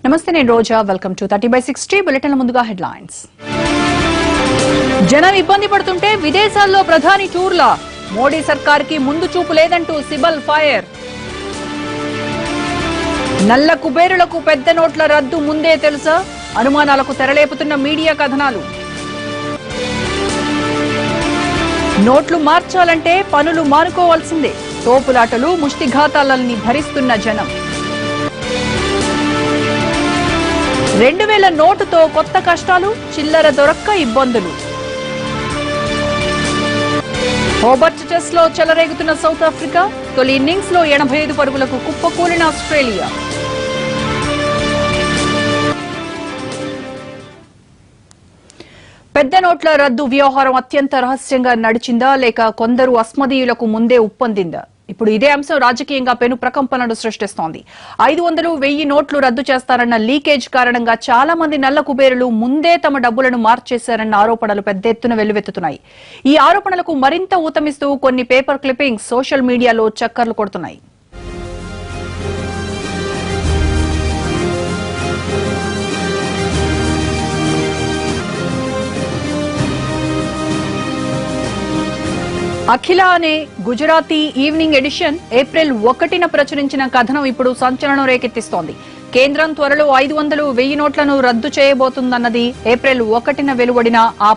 నమస్తే, నేను రోజా. Welcome to 30/60 బులెటిన్ల ముందుగా హెడ్లైన్స్. జనం ఇబ్బంది పడుతుంటే విదేశాల్లో ప్రధాని టూర్లా, మోడీ సర్కార్కి ముందు చూపు లేదంటూ సిబల్ ఫైర్. నల్ల కుబేరులకు పెద్ద నోట్ల రద్దు ముందే తెలుసా, అనుమానాలకు తెరలేపుతున్న మీడియా కథనాలు. నోట్లు మార్చాలంటే పనులు మానుకోవాల్సిందే, తోపులాటలు ముష్టిఘాతాలని భరిస్తున్న జనం. 2000 నోటుతో కొత్త కష్టాలు, చిల్లర దొరక్క ఇబ్బందులు. హోబర్ట్ టెస్ట్ లో చెలరేగుతున్న సౌత్ ఆఫ్రికా, తొలి ఇన్నింగ్స్ లో 85 పరుగులకు కుప్పకూలిన ఆస్ట్రేలియా. పెద్ద నోట్ల రద్దు వ్యవహారం అత్యంత రహస్యంగా నడిచిందా, లేక కొందరు అస్మదీయులకు ముందే ఉప్పొందిందా? ఇప్పుడు ఇదే అంశం రాజకీయంగా పెను ప్రకంపనలు సృష్టిస్తోంది. 500, 1000 నోట్లు రద్దు చేస్తారన్న లీకేజ్ కారణంగా చాలా మంది నల్ల కుబేరులు ముందే తమ డబ్బులను మార్చేశారన్న ఆరోపణలు పెద్ద ఎత్తున వెల్లువెత్తుతున్నాయి. ఈ ఆరోపణలకు మరింత ఊతమిస్తూ కొన్ని పేపర్ క్లిప్పింగ్స్ సోషల్ మీడియాలో చక్కర్లు కొడుతున్నాయి. అఖిల అనే గుజరాతీ ఈవినింగ్ ఎడిషన్ ఏప్రిల్ 1న ప్రచురించిన కథనం ఇప్పుడు సంచలనం రేకెత్తిస్తోంది. కేంద్రం త్వరలో 500, 1000 నోట్లను రద్దు చేయబోతుందన్నది ఏప్రిల్ 1న వెలువడిన ఆ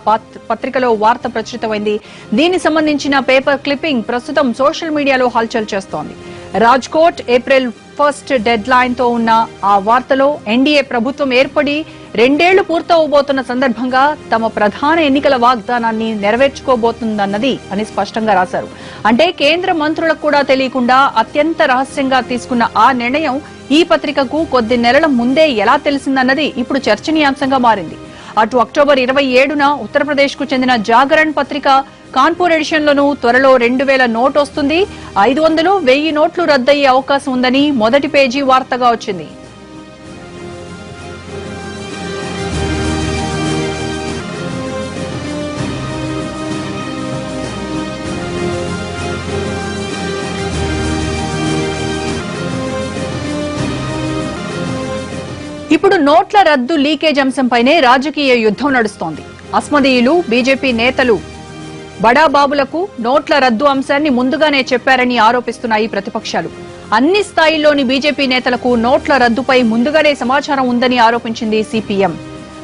పత్రికలో వార్త ప్రచురితమైంది. దీనికి సంబంధించిన పేపర్ క్లిప్పింగ్ ప్రస్తుతం సోషల్ మీడియాలో హల్చల్ చేస్తోంది. రాజ్కోట్ ఏప్రిల్ 1 డెడ్ లైన్ తో ఉన్న ఆ వార్తలో ఎన్డీఏ ప్రభుత్వం ఏర్పడి 2 ఏళ్లు పూర్తవబోతున్న సందర్భంగా తమ ప్రధాన ఎన్నికల వాగ్దానాన్ని నెరవేర్చుకోబోతుందన్నది అని స్పష్టంగా రాశారు. అంటే కేంద్ర మంత్రులకు కూడా తెలియకుండా అత్యంత రహస్యంగా తీసుకున్న ఆ నిర్ణయం ఈ పత్రికకు కొద్ది నెలల ముందే ఎలా తెలిసిందన్నది ఇప్పుడు చర్చనీయాంశంగా మారింది. అటు అక్టోబర్ 27న ఉత్తరప్రదేశ్ కు చెందిన జాగరణ్ పత్రిక కాన్పూర్ ఎడిషన్ లోనూ త్వరలో 2000 నోట్ వస్తుంది, 500, 1000 నోట్లు రద్దయ్యే అవకాశం ఉందని మొదటి పేజీ వార్తగా వచ్చింది. ఇప్పుడు నోట్ల రద్దు లీకేజ్ అంశంపైనే రాజకీయ యుద్ధం నడుస్తోంది. అస్మదీయులు, బీజేపీ నేతలు బడాబాబులకు నోట్ల రద్దు అంశాన్ని ముందుగానే చెప్పారని ఆరోపిస్తున్నాయి ప్రతిపక్షాలు. అన్ని స్థాయిల్లోని బీజేపీ నేతలకు నోట్ల రద్దుపై ముందుగానే సమాచారం ఉందని ఆరోపించింది సిపిఎం.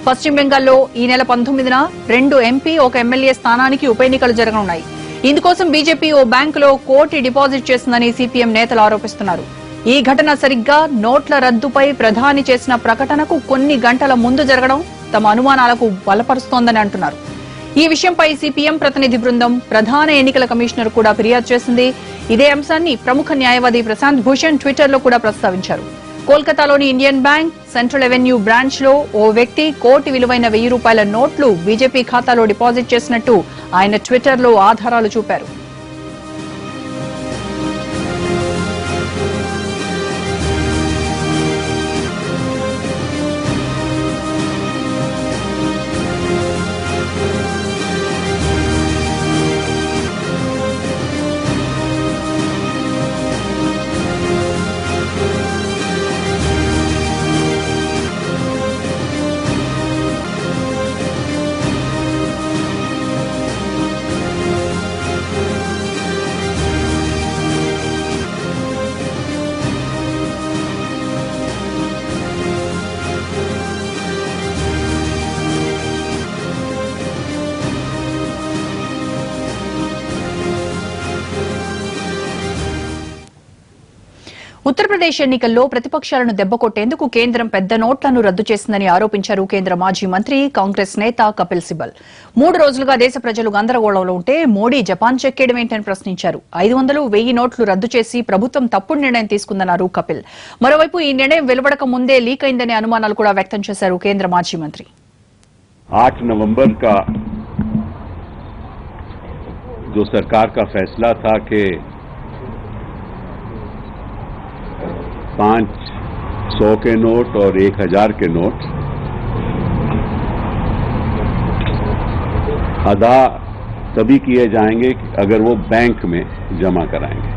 పశ్చిమ బెంగాల్లో ఈ నెల 19న 2 ఎంపీ, 1 ఎమ్మెల్యే స్థానానికి ఉప ఎన్నికలు జరగనున్నాయి. ఇందుకోసం బీజేపీ ఓ బ్యాంకులో 1 కోటి డిపాజిట్ చేసిందని సిపిఎం నేతలు ఆరోపిస్తున్నారు. ఈ ఘటన సరిగ్గా నోట్ల రద్దుపై ప్రధాని చేసిన ప్రకటనకు కొన్ని గంటల ముందు జరగడం తమ అనుమానాలకు బలపరుస్తోందని అంటున్నారు. ఈ విషయంపై సిపిఎం ప్రతినిధి బృందం ప్రధాన ఎన్నికల కమిషనర్ కూడా ఫిర్యాదు చేసింది. ఇదే అంశాన్ని ప్రముఖ న్యాయవాది ప్రశాంత్ భూషణ్ ట్విట్టర్ లో కూడా ప్రస్తావించారు. కోల్కతాలోని Indian bank central avenue branch లో ఓ వ్యక్తి 1 కోటి విలువైన 1000 రూపాయల నోట్లు బీజేపీ ఖాతాలో డిపాజిట్ చేసినట్టు ఆయన ట్విట్టర్ లో ఆధారాలు చూపారు. ఉత్తరప్రదేశ్ ఎన్నికల్లో ప్రతిపక్షాలను దెబ్బకొట్టేందుకు కేంద్రం పెద్ద నోట్లను రద్దు చేసిందని ఆరోపించారు కేంద్ర మాజీ మంత్రి, కాంగ్రెస్ నేత కపిల్ సిబల్. 3 రోజులుగా దేశ ప్రజలు గందరగోళంలో ఉంటే మోడీ జపాన్ చెక్కేయడం ఏంటని ప్రశ్నించారు. 500, 1000 నోట్లు రద్దు చేసి ప్రభుత్వం తప్పుడు నిర్ణయం తీసుకుందన్నారు కపిల్. మరోవైపు ఈ నిర్ణయం వెలువడక ముందే లీక్ అయిందనే అనుమానాలు కూడా వ్యక్తం చేశారు కేంద్ర మాజీ మంత్రి. 8 नवंबर का जो सरकार का फैसला था कि 500 के नोट और 1000 के नोट अदा तभी किए जाएंगे अगर वो बैंक में जमा कराएंगे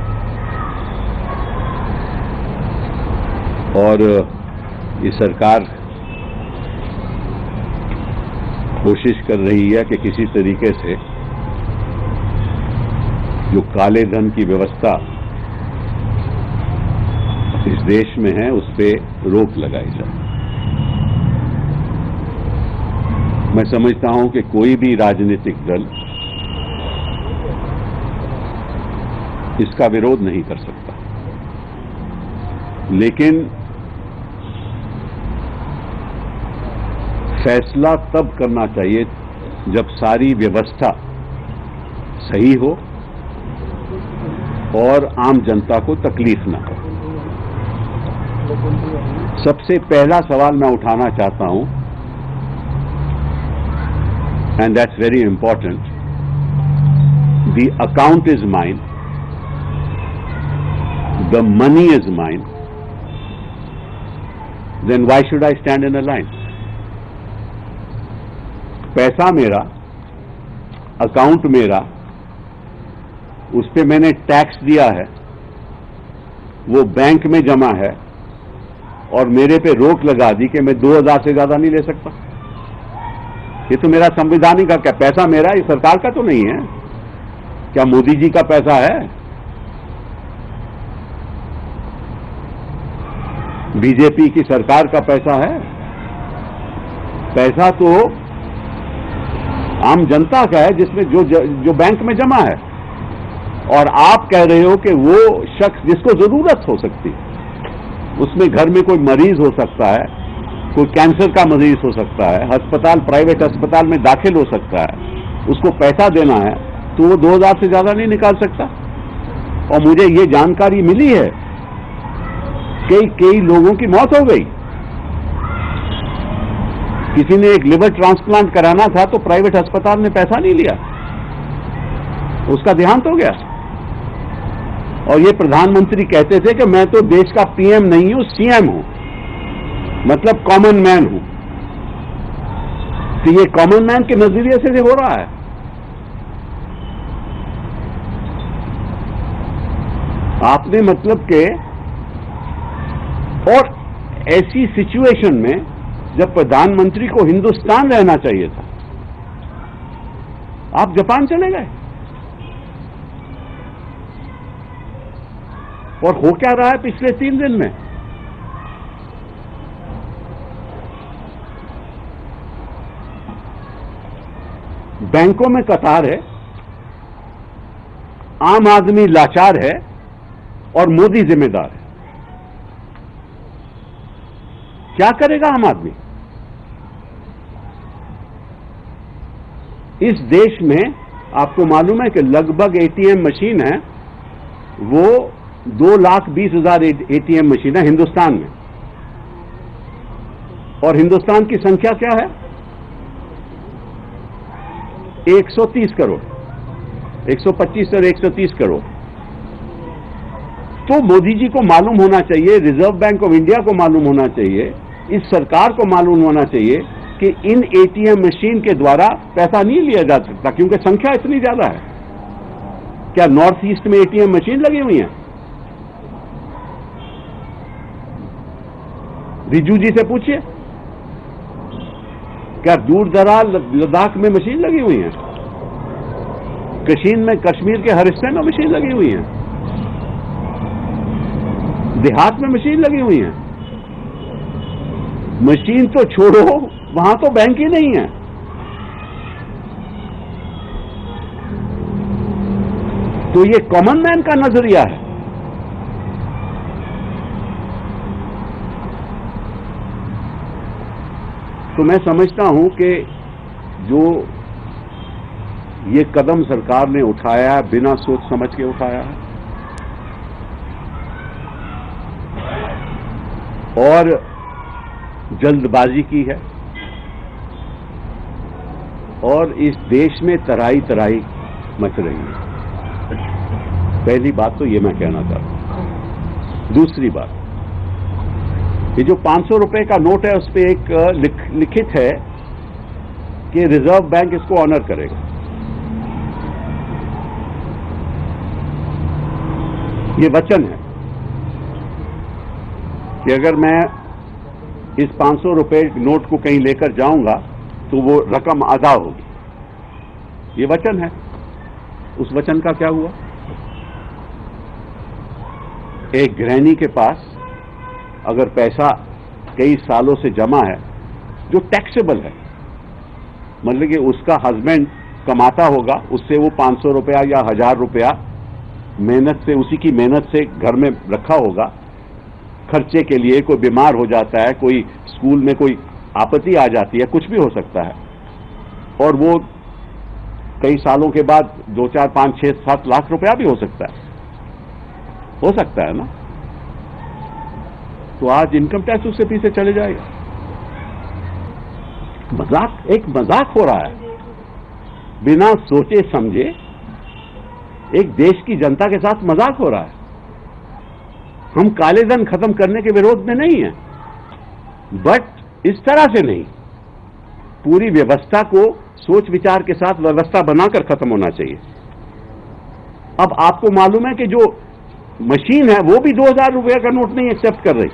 और ये सरकार कोशिश कर रही है कि किसी तरीके से जो काले धन की व्यवस्था इस देश में है उस पर रोक लगाई जाए। मैं समझता हूं कि कोई भी राजनीतिक दल इसका विरोध नहीं कर सकता, लेकिन फैसला तब करना चाहिए जब सारी व्यवस्था सही हो और आम जनता को तकलीफ ना हो। सबसे पहला सवाल मैं उठाना चाहता हूं, and that's very important, the account is mine, the money is mine, then why should I stand in a line? पैसा मेरा, अकाउंट मेरा, उस पे मैंने टैक्स दिया है, वो बैंक में जमा है और मेरे पे रोक लगा दी कि मैं 2000 से ज्यादा नहीं ले सकता। ये तो मेरा संवैधानिक हक है। पैसा मेरा, ये सरकार का तो नहीं है। क्या मोदी जी का पैसा है? बीजेपी की सरकार का पैसा है? पैसा तो आम जनता का है, जिसमें जो बैंक में जमा है। और आप कह रहे हो कि वो शख्स जिसको जरूरत हो सकती है, उसमें घर में कोई मरीज हो सकता है, कोई कैंसर का मरीज हो सकता है, अस्पताल, प्राइवेट अस्पताल में दाखिल हो सकता है, उसको पैसा देना है तो वो 2000 से ज्यादा नहीं निकाल सकता। और मुझे ये जानकारी मिली है कि कई लोगों की मौत हो गई। किसी ने एक लिवर ट्रांसप्लांट कराना था तो प्राइवेट अस्पताल ने पैसा नहीं लिया, उसका देहांत हो गया। और ये प्रधानमंत्री कहते थे कि मैं तो देश का पीएम नहीं हूं, सीएम हूं, मतलब कॉमन मैन हूं। तो ये कॉमन मैन के नजरिए से हो रहा है। आपने मतलब के, और ऐसी सिचुएशन में जब प्रधानमंत्री को हिंदुस्तान रहना चाहिए था, आप जापान चले गए। और हो क्या रहा है पिछले 3 दिन में? बैंकों में कतार है, आम आदमी लाचार है और मोदी जिम्मेदार है। क्या करेगा आम आदमी? इस देश में आपको मालूम है कि लगभग एटीएम मशीन है, वो 2,20,000 एटीएम मशीन है हिंदुस्तान में। और हिंदुस्तान की संख्या क्या है? 130 करोड़, 125 और 130 करोड़। तो मोदी जी को मालूम होना चाहिए, रिजर्व बैंक ऑफ इंडिया को मालूम होना चाहिए, इस सरकार को मालूम होना चाहिए कि इन एटीएम मशीन के द्वारा पैसा नहीं लिया जा सकता, क्योंकि संख्या इतनी ज्यादा है। क्या नॉर्थ ईस्ट में एटीएम मशीन लगी हुई है? रिजू जी से पूछिए, क्या दूर दराज लद्दाख में मशीन लगी हुई है? कश्मीर के हर हिस्से में मशीन लगी हुई है, देहात में मशीन लगी हुई है। मशीन तो छोड़ो, वहां तो बैंक ही नहीं है। तो ये कॉमन मैन का नजरिया है। तो मैं समझता हूं कि जो ये कदम सरकार ने उठाया है, बिना सोच समझ के उठाया है, और जल्दबाजी की है, और इस देश में तराई तराई मच रही है। पहली बात तो ये मैं कहना चाहता हूं। दूसरी बात, ये जो 500 रुपए का नोट है, उस पर एक लिखित है कि रिजर्व बैंक इसको ऑनर करेगा। ये वचन है कि अगर मैं इस 500 रुपए नोट को कहीं लेकर जाऊंगा तो वो रकम अदा होगी। ये वचन है। उस वचन का क्या हुआ? एक गृहिणी के पास अगर पैसा कई सालों से जमा है जो टैक्सेबल है, मतलब कि उसका हस्बैंड कमाता होगा, उससे वो 500 रुपया या 1000 रुपया मेहनत से, उसी की मेहनत से घर में रखा होगा खर्चे के लिए। कोई बीमार हो जाता है, कोई स्कूल में कोई आपत्ति आ जाती है, कुछ भी हो सकता है, और वो कई सालों के बाद 2, 4, 5, 6, 7 लाख रुपया भी हो सकता है ना। तो आज इनकम टैक्स उससे पीछे चले जाएगा। एक मजाक हो रहा है, बिना सोचे समझे एक देश की जनता के साथ मजाक हो रहा है। हम काले धन खत्म करने के विरोध में नहीं है, बट इस तरह से नहीं। पूरी व्यवस्था को सोच विचार के साथ व्यवस्था बनाकर खत्म होना चाहिए। अब आपको मालूम है कि जो मशीन है वो भी 2000 रुपए का नोट नहीं एक्सेप्ट कर रही,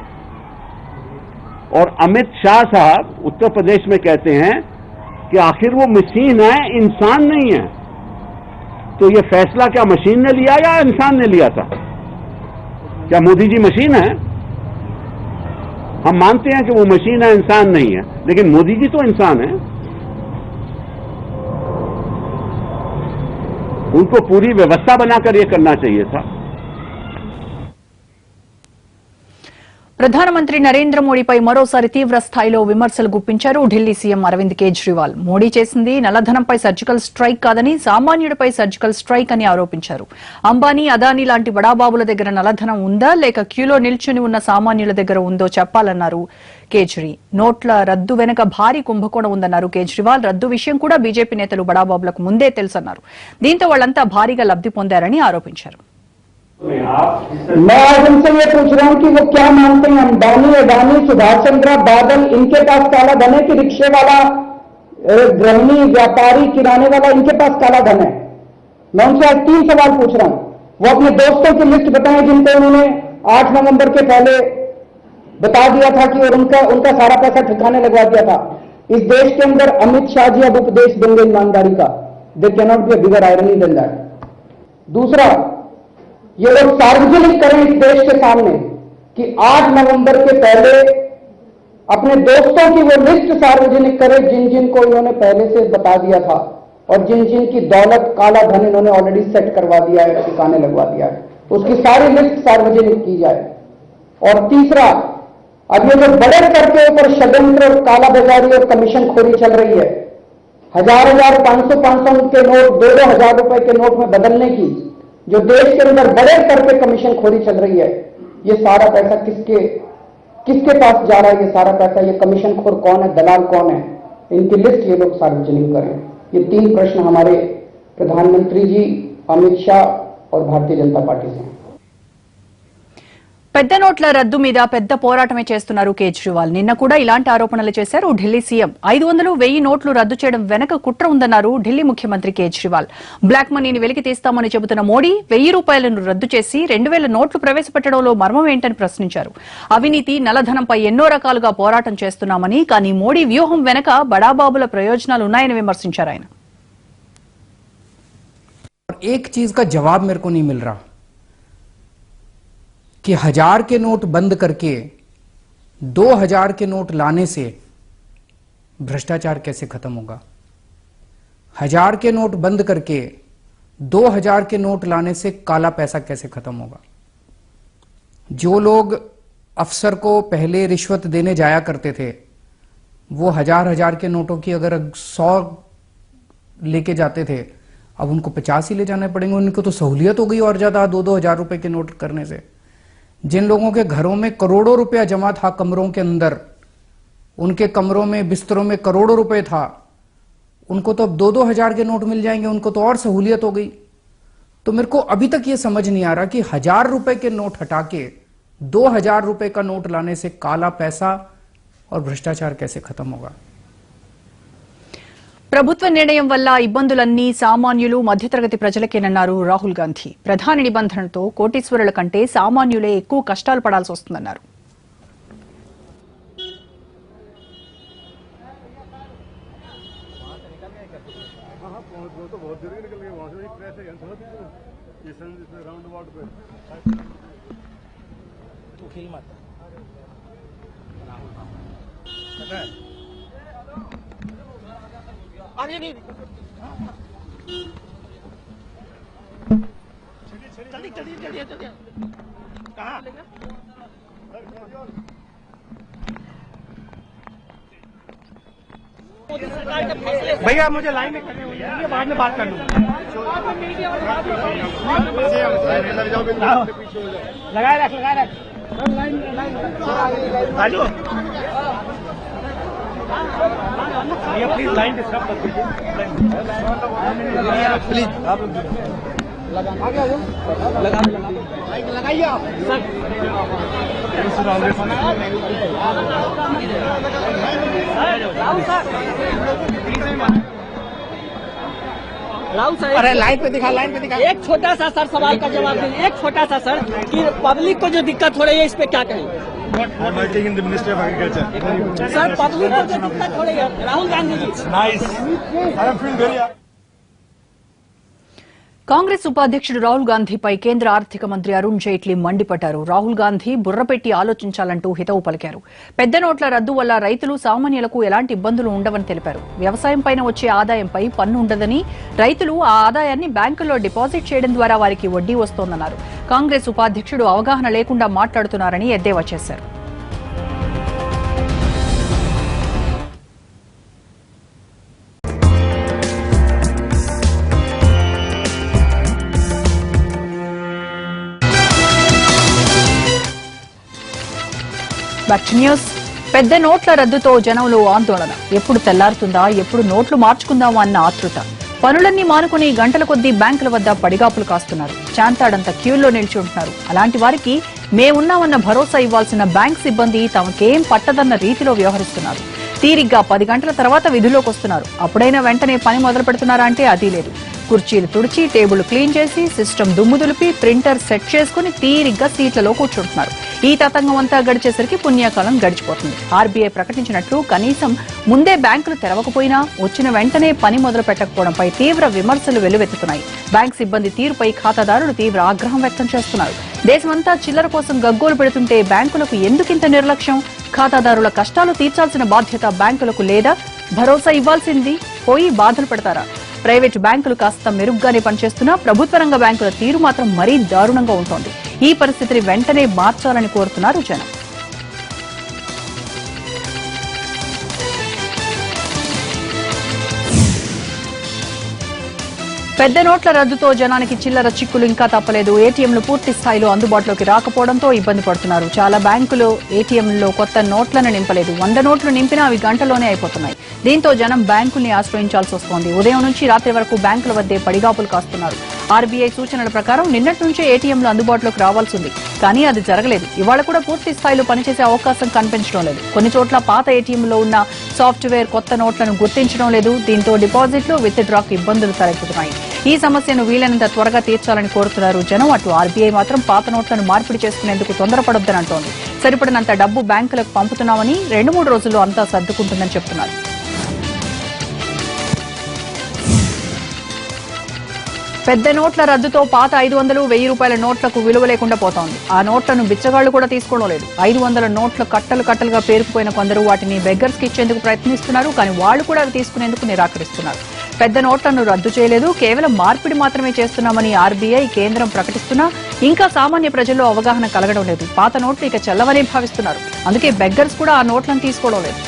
और अमित शाह साहब उत्तर प्रदेश में कहते हैं कि आखिर वो मशीन है, इंसान नहीं है। तो ये फैसला क्या मशीन ने लिया या इंसान ने लिया था? क्या मोदी जी मशीन है? हम मानते हैं कि वो मशीन है, इंसान नहीं है, लेकिन मोदी जी तो इंसान है। उनको पूरी व्यवस्था बनाकर ये करना चाहिए था। ప్రధానమంత్రి నరేంద్ర మోడీపై మరోసారి తీవ్ర స్థాయిలో విమర్శలు గుప్పించారు ఢిల్లీ సీఎం అరవింద్ కేజ్రీవాల్. మోడీ చేసింది నల్లధనంపై సర్జికల్ స్ట్రైక్ కాదని, సామాన్యుడిపై సర్జికల్ స్ట్రైక్ అని ఆరోపించారు. అంబానీ, అదానీ లాంటి బడాబాబుల దగ్గర నల్లధనం ఉందా లేక క్యూలో నిల్చుని ఉన్న సామాన్యుల దగ్గర ఉందో చెప్పాలన్నారు కేజ్రీ. నోట్ల రద్దు వెనుక భారీ కుంభకోణం ఉందన్నారు కేజ్రీవాల్. రద్దు విషయం కూడా బీజేపీ నేతలు బడాబాబులకు ముందే తెలుసన్నారు. దీంతో వాళ్లంతా భారీగా లబ్ధి పొందారని ఆరోపించారు. मैं आज उनसे ये पूछ रहा हूं कि वो क्या मानते हैं, अंबानी, अडानी, सुभाष चंद्र, बादल, इनके पास काला धन है कि रिक्शे वाला, गृहिणी, व्यापारी, किराने वाला, इनके पास काला धन है? मैं उनसे आज 3 सवाल पूछ रहा हूं। वो अपने दोस्तों की लिस्ट बताएं जिनको उन्होंने 8 नवंबर के पहले बता दिया था कि, और उनका सारा पैसा ठिकाने लगवा दिया था। इस देश के अंदर अमित शाह जी अब उपदेश देंगे ईमानदारी का। They cannot be a bigger irony than that. दूसरा, ये लोग सार्वजनिक करें इस देश के सामने कि 8 नवंबर के पहले अपने दोस्तों की वो लिस्ट सार्वजनिक करें जिन जिन को इन्होंने पहले से बता दिया था और जिन जिन की दौलत, काला धन इन्होंने ऑलरेडी सेट करवा दिया है, ठिकाने लगवा दिया है, तो उसकी सारी लिस्ट सार्वजनिक की जाए। और तीसरा, अब ये जो बड़े स्तर के ऊपर षड्यंत्र और कालाबाजारी और कमीशन खोरी चल रही है, 1000, 500 के नोट 2-2 हजार रुपए के नोट में बदलने की जो देश के अंदर बड़े स्तर पे कमीशन खोरी चल रही है, ये सारा पैसा किसके पास जा रहा है? ये सारा पैसा, ये कमीशन खोर कौन है, दलाल कौन है? इनकी लिस्ट ये लोग सार्वजनिक करें। ये 3 प्रश्न हमारे प्रधानमंत्री जी, अमित शाह और भारतीय जनता पार्टी से हैं। పెద్ద నోట్ల రద్దు మీద పెద్ద పోరాటమే చేస్తున్నారు కేజ్రీవాల్. నిన్న కూడా ఇలాంటి ఆరోపణలు చేశారు ఢిల్లీ సీఎం. 500, 1000 నోట్లు రద్దు చేయడం వెనక కుట్ర ఉందన్నారు ఢిల్లీ ముఖ్యమంత్రి కేజ్రీవాల్. బ్లాక్ మనీని వెలికి తీస్తామని చెబుతున్న మోడీ 1000 రూపాయలను రద్దు చేసి 2000 నోట్లు ప్రవేశపెట్టడంలో మర్మం ఏంటని ప్రశ్నించారు. అవినీతి, నల్లధనంపై ఎన్నో రకాలుగా పోరాటం చేస్తున్నామని, కానీ మోడీ వ్యూహం వెనక బడాబాబుల ప్రయోజనాలు ఉన్నాయని విమర్శించారు ఆయన. एक चीज का जवाब मेरे को नहीं मिल रहा कि 1000 के नोट बंद करके 2000 के नोट लाने से भ्रष्टाचार कैसे खत्म होगा? 1000 के नोट बंद करके 2000 के नोट लाने से काला पैसा कैसे खत्म होगा? जो लोग अफसर को पहले रिश्वत देने जाया करते थे, वो 1000 के नोटों की अगर 100 लेके जाते थे, अब उनको 50 ही ले जाने पड़ेंगे। उनको तो सहूलियत हो गई और ज्यादा 2-2 हजार रुपए के नोट करने से। जिन लोगों के घरों में करोड़ों रुपया जमा था कमरों के अंदर, उनके कमरों में, बिस्तरों में करोड़ों रुपए था, उनको तो अब 2-2 हजार के नोट मिल जाएंगे, उनको तो और सहूलियत हो गई। तो मेरे को अभी तक ये समझ नहीं आ रहा कि 1000 रुपए के नोट हटा के 2000 रुपए का नोट लाने से काला पैसा और भ्रष्टाचार कैसे खत्म होगा। ప్రభుత్వ నిర్ణయం వల్ల ఇబ్బందులన్నీ సామాన్యులు, మధ్యతరగతి ప్రజలకేనన్నారు రాహుల్ గాంధీ. ప్రధాని నిబంధనతో కోటీశ్వరుల కంటే సామాన్యులే ఎక్కువ కష్టాలు పడాల్సి వస్తుందన్నారు. भैया मुझे लाइन में खड़े होने दीजिए, बाद में बात कर लूंगा। लगाए रख हेलो भैया प्लीज लाइन डिस्टर्ब कर दीजिए प्लीज। आप लगाइए आप सर। राहुल सर, अरे लाइन पे दिखा एक छोटा सा सर सवाल का जवाब दें, एक छोटा सा सर, कि पब्लिक को जो दिक्कत हो रही है इस पे क्या करें minister of agriculture sir? Public को जो दिक्कत हो रही है, Rahul Gandhi ji nice I am feel very. Congress ఉపాధ్యక్షుడు రాహుల్ గాంధీపై కేంద్ర ఆర్థిక మంత్రి అరుణ్ జైట్లీ మండిపడ్డారు. రాహుల్ గాంధీ బుర్రపెట్టి ఆలోచించాలంటూ హితవు పలికారు. పెద్ద నోట్ల రద్దు వల్ల రైతులు సామాన్యులకు ఎలాంటి ఇబ్బందులు ఉండవని తెలిపారు. వ్యవసాయం పైన వచ్చే ఆదాయంపై పన్ను ఉండదని, రైతులు ఆ ఆదాయాన్ని బ్యాంకుల్లో డిపాజిట్ చేయడం ద్వారా వారికి వడ్డీ వస్తోందన్నారు. కాంగ్రెస్ ఉపాధ్యక్షుడు అవగాహన లేకుండా మాట్లాడుతున్నారని ఎద్దేవా చేశారు. న్యూస్. పెద్ద నోట్ల రద్దుతో జనంలో ఆందోళన. ఎప్పుడు తెల్లారుతుందా, ఎప్పుడు నోట్లు మార్చుకుందామా అన్న ఆతృత. పనులన్నీ మానుకుని గంటల కొద్దీ బ్యాంకుల వద్ద పడిగాపులు కాస్తున్నారు. చాంతాడంత క్యూల్లో నిలిచి ఉంటున్నారు. అలాంటి వారికి మేమున్నామన్న భరోసా ఇవ్వాల్సిన బ్యాంక్ సిబ్బంది తమకేం పట్టదన్న రీతిలో వ్యవహరిస్తున్నారు. తీరిగ్గా 10 గంటల తర్వాత విధుల్లోకి వస్తున్నారు. అప్పుడైనా వెంటనే పని మొదలు పెడుతున్నారా అంటే అదీ లేదు. కుర్చీలు తుడిచి, టేబుల్ క్లీన్ చేసి, సిస్టమ్ దుమ్ము దులిపి, ప్రింటర్ సెట్ చేసుకుని తీరిగ్గా సీట్లలో కూర్చుంటున్నారు. ఈ తతంగం అంతా గడిచేసరికి పుణ్యకాలం గడిచిపోతుంది. ఆర్బీఐ ప్రకటించినట్లు కనీసం ముందే బ్యాంకులు తెరవకపోయినా వచ్చిన వెంటనే పని మొదలు పెట్టకపోవడంపై తీవ్ర విమర్శలు వెల్లువెత్తుతున్నాయి. బ్యాంక్ సిబ్బంది తీరుపై ఖాతాదారులు తీవ్ర ఆగ్రహం వ్యక్తం చేస్తున్నారు. దేశమంతా చిల్లర కోసం గగ్గోలు పెడుతుంటే బ్యాంకులకు ఎందుకింత నిర్లక్ష్యం? ఖాతాదారుల కష్టాలు తీర్చాల్సిన బాధ్యత బ్యాంకులకు లేదా? భరోసా ఇవ్వాల్సింది పోయి బాధలు పెడతారా? ప్రైవేటు బ్యాంకులు కాస్త మెరుగ్గానే పనిచేస్తున్నా ప్రభుత్వ రంగ బ్యాంకుల తీరు మాత్రం మరీ దారుణంగా ఉంటోంది. ఈ పరిస్థితిని వెంటనే మార్చాలని కోరుతున్నారు జనం. పెద్ద నోట్ల రద్దుతో జనానికి చిల్లర చిక్కులు ఇంకా తప్పలేదు. ఏటీఎంలు పూర్తి స్థాయిలో అందుబాటులోకి రాకపోవడంతో ఇబ్బంది పడుతున్నారు. చాలా బ్యాంకులు ఏటీఎంలలో కొత్త నోట్లను నింపలేదు. 100 నోట్లు నింపినా అవి గంటలోనే అయిపోతున్నాయి. దీంతో జనం బ్యాంకుల్ని ఆశ్రయించాల్సి వస్తోంది. ఉదయం నుంచి రాత్రి వరకు బ్యాంకుల వద్దే పడిగాపులు కాస్తున్నారు. ఆర్బీఐ సూచనల ప్రకారం నిన్నటి నుంచే ఏటీఎంలు అందుబాటులోకి రావాల్సింది. కానీ అది జరగలేదు. ఇవాళ కూడా పూర్తి స్థాయిలో పనిచేసే అవకాశం కనిపించడం లేదు. కొన్ని చోట్ల పాత ఏటీఎంలో ఉన్న సాఫ్ట్వేర్ కొత్త నోట్లను గుర్తించడం లేదు. దీంతో డిపాజిట్లు, విత్ డ్రాకు ఇబ్బందులు తలెత్తుతున్నాయి. ఈ సమస్యను వీలైనంత త్వరగా తీర్చాలని కోరుతున్నారు జనం. అటు ఆర్బీఐ మాత్రం పాత నోట్లను మార్పిడి చేసుకునేందుకు తొందరపడొద్దని అంటోంది. సరిపడినంత డబ్బు బ్యాంకులకు పంపుతున్నామని 2-3 రోజుల్లో అంతా సర్దుకుంటుందని చెప్తున్నారు. పెద్ద నోట్ల రద్దుతో పాత 500, 1000 రూపాయల నోట్లకు విలువ లేకుండా పోతోంది. ఆ నోట్లను బిచ్చగాళ్లు కూడా తీసుకోవడం లేదు. 500 నోట్ల కట్టలుగా పేరుకుపోయిన కొందరు వాటిని బెగ్గర్స్ కి ఇచ్చేందుకు ప్రయత్నిస్తున్నారు. కానీ వాళ్లు కూడా అవి తీసుకునేందుకు నిరాకరిస్తున్నారు. పెద్ద నోట్లను రద్దు చేయలేదు, కేవలం మార్పిడి మాత్రమే చేస్తున్నామని ఆర్బీఐ, కేంద్రం ప్రకటిస్తున్నా ఇంకా సామాన్య ప్రజల్లో అవగాహన కలగడం లేదు. పాత నోట్లు ఇక చెల్లవనే భావిస్తున్నారు. అందుకే బెగ్గర్స్ కూడా ఆ నోట్లను తీసుకోవడం లేదు.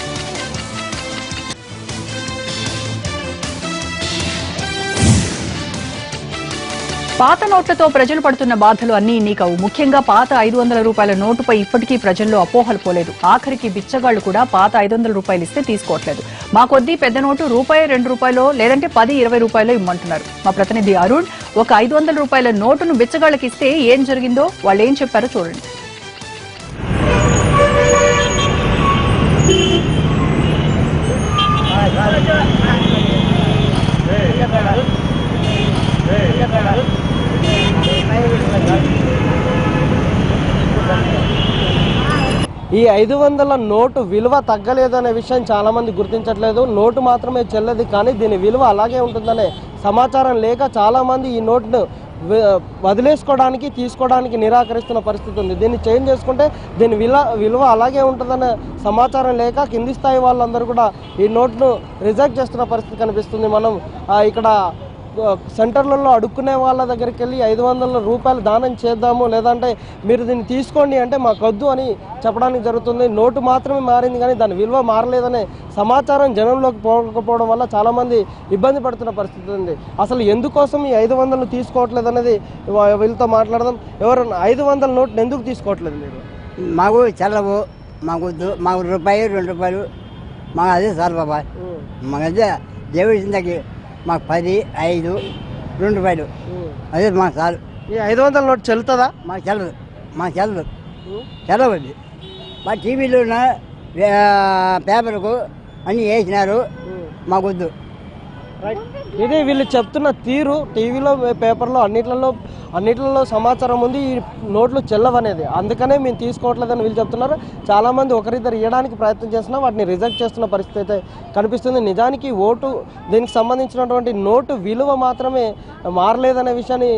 పాత నోట్లతో ప్రజలు పడుతున్న బాధలు అన్నీ ఇన్ని కావు. ముఖ్యంగా పాత 500 రూపాయల నోటుపై ఇప్పటికీ ప్రజల్లో అపోహలు పోలేదు. ఆఖరికి బిచ్చగాళ్లు కూడా పాత 500 రూపాయలు ఇస్తే తీసుకోవట్లేదు. మా కొద్దీ పెద్ద నోటు రూపాయి, 2 రూపాయలు లేదంటే 10, 20 రూపాయలు ఇమ్మంటున్నారు. మా ప్రతినిధి అరుణ్ ఒక 500 రూపాయల నోటును బిచ్చగాళ్లకి ఇస్తే ఏం జరిగిందో వాళ్ళు ఏం చెప్పారో చూడండి. ఈ 500 నోటు విలువ తగ్గలేదు అనే విషయం చాలామంది గుర్తించట్లేదు. నోటు మాత్రమే చెల్లదు, కానీ దీని విలువ అలాగే ఉంటుందనే సమాచారం లేక చాలామంది ఈ నోటును వదిలేసుకోవడానికి తీసుకోవడానికి నిరాకరిస్తున్న పరిస్థితి ఉంది. దీన్ని చేంజ్ చేసుకుంటే దీని విలువ అలాగే ఉంటుందనే సమాచారం లేక కింది స్థాయి వాళ్ళందరూ కూడా ఈ నోట్ను రిజెక్ట్ చేస్తున్న పరిస్థితి కనిపిస్తుంది. మనం ఇక్కడ సెంటర్లలో అడుక్కునే వాళ్ళ దగ్గరికి వెళ్ళి 500 రూపాయలు దానం చేద్దాము, లేదంటే మీరు దీన్ని తీసుకోండి అంటే మాకు వద్దు అని చెప్పడానికి జరుగుతుంది. నోటు మాత్రమే మారింది కానీ దాని విలువ మారలేదనే సమాచారం జనంలోకి పోకపోవడం వల్ల చాలామంది ఇబ్బంది పడుతున్న పరిస్థితి ఉంది. అసలు ఎందుకోసం ఈ 500 తీసుకోవట్లేదు అనేది వీళ్ళతో మాట్లాడదాం. ఎవరు 500 నోట్ని ఎందుకు తీసుకోవట్లేదు మీరు? మాకు చల్లవు, మాకు వద్దు, మాకు రూపాయి 2 రూపాయలు మాకు అదే సార్ బాబా. మాకు అదే దేవుడి చింతకి మాకు 10, 5, 2 రూపాయలు అదే మాకు చాలు. ఈ 500 నోట్ చెల్లుతుందా? మాకు చల్లదు, మాకు చల్లదు, చల్లవద్దు. మా టీవీలో పేపర్కు అన్నీ వేసినారు, మాకు వద్దు. ఇది వీళ్ళు చెప్తున్న తీరు. టీవీలో పేపర్లో అన్నిట్లలో సమాచారం ఉంది ఈ నోట్లు చెల్లవనేది, అందుకనే మేము తీసుకోవట్లేదని వీళ్ళు చెప్తున్నారు. చాలామంది ఒకరిద్దరు ఇవ్వడానికి ప్రయత్నం చేస్తున్నా వాటిని రిజెక్ట్ చేస్తున్న పరిస్థితి అయితే కనిపిస్తుంది. నిజానికి ఓటు దీనికి సంబంధించినటువంటి నోటు విలువ మాత్రమే మారలేదనే విషయాన్ని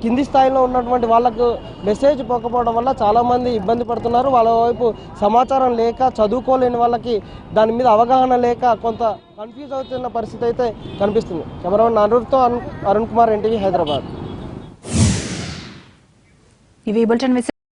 కింది స్థాయిలో ఉన్నటువంటి వాళ్ళకు మెసేజ్ పోకపోవడం వల్ల చాలామంది ఇబ్బంది పడుతున్నారు. వాళ్ళ వైపు సమాచారం లేక, చదువుకోలేని వాళ్ళకి దాని మీద అవగాహన లేక కొంత కన్ఫ్యూజ్ అవుతున్న పరిస్థితి అయితే కనిపిస్తుంది. కెమెరామెన్ అనురుతో అరుణ్ కుమార్, NTV, హైదరాబాద్. ఇవి బులెటిన్